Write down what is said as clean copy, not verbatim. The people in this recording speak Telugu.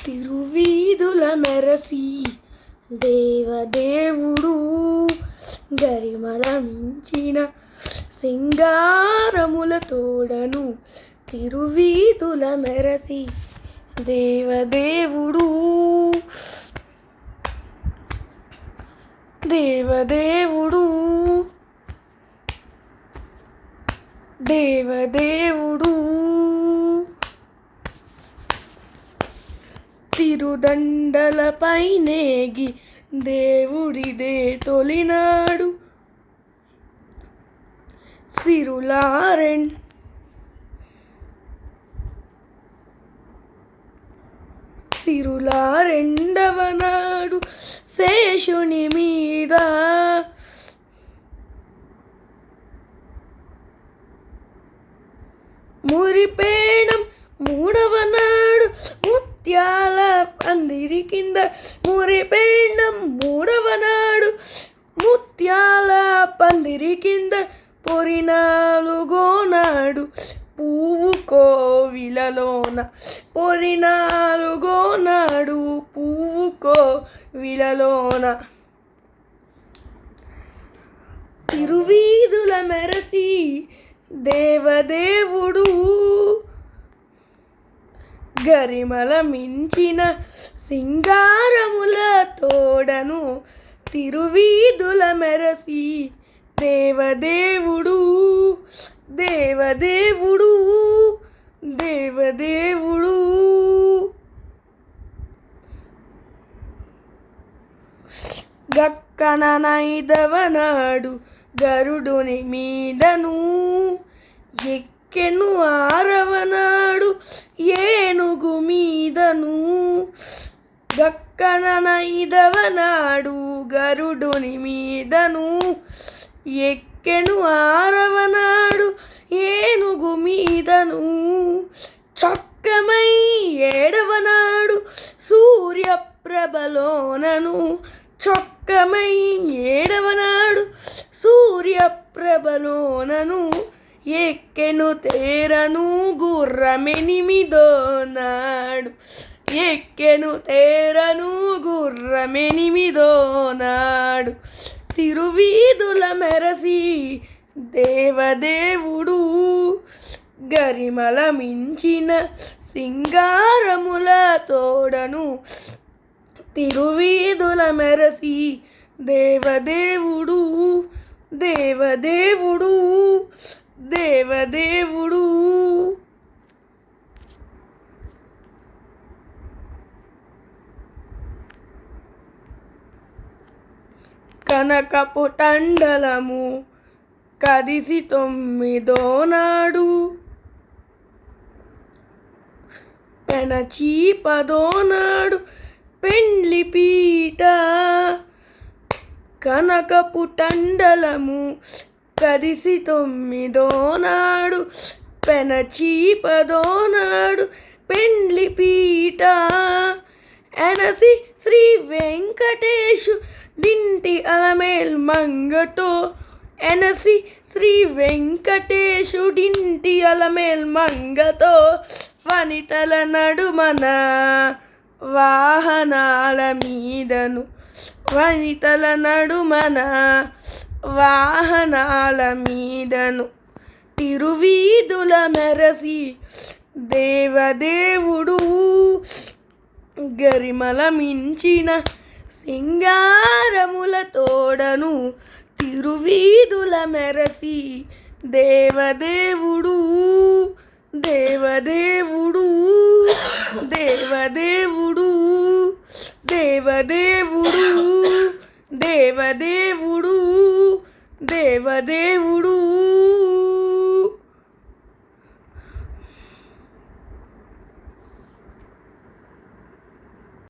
తిరువీధుల మెరసి దేవదేవుడు గరిమల మించిన సింగారముల తోడను. తిరువీధుల మెరసి దేవదేవుడు దేవదేవుడు దేవదేవుడు తిరుదండలపైనేగి దేవుడిదే తొలినాడు. సిరులా రెండవ నాడు శేషుని మీద మురిపేణం మూడవ నాడు ముత్యాల పందిరి కింద. మురిపేణం మూడవ నాడు ముత్యాల పందిరి కింద. పొరినాలుగో నాడు పువ్వు కోవిలలోన. పొరినాలుగో నాడు పువ్వు కోవిలలోన. తిరువీధుల మెరసి దేవదేవుడు గరిమల మించిన సింగారముల తోడను. తిరువీధుల మెరసి దేవదేవుడు దేవదేవుడు దేవదేవుడు. గక్కన నైదవ నాడు గరుడుని మీదను ఎక్కెను. ఆరవ నాడు ఏనుగు మీదను. గక్కన నైదవ నాడు గరుడుని మీదను ఎక్కెను. ఆరవ నాడు ఏనుగు మీదను. చొక్కమై ఏడవ నాడు సూర్యప్రభలోనను. చొక్కమై ఏడవ నాడు సూర్యప్రభలోనను ఎక్కెను. తేరను గుర్రమెనిమిదో నాడు. ఎక్కెను తేరను గుర్రమెనిమిదో నాడు. తిరువీధుల మెరసి దేవదేవుడు గరిమల మించిన సింగారముల తోడను. తిరువీధుల మెరసి దేవదేవుడు దేవదేవుడు దేవదేవుడు. కనకపు టండలము కదిసి తొమ్మిదో నాడు. పెనచి పదో నాడు పెండ్లి పీట. కనకపు టండలము కదిసి తొమ్మిదో నాడు. పెనచి పదో నాడు పెండ్లి పీట. ఎనసి శ్రీ వెంకటేశు డింటి అలమేల్ మంగటో. ఎనసి శ్రీ వెంకటేశుడింటి అలమేల్ మంగతో. వనితల నడుమన వాహనాల మీదను. వనితల నడుమన వాహనాల మీదను. తిరువీధుల మెరసి దేవదేవుడు గరిమల మించిన సింగారముల తోడను. తిరువీధుల మెరసి దేవదేవుడు దేవదేవుడు దేవదేవుడు దేవదేవుడు దేవదేవుడు దేవదేవుడు.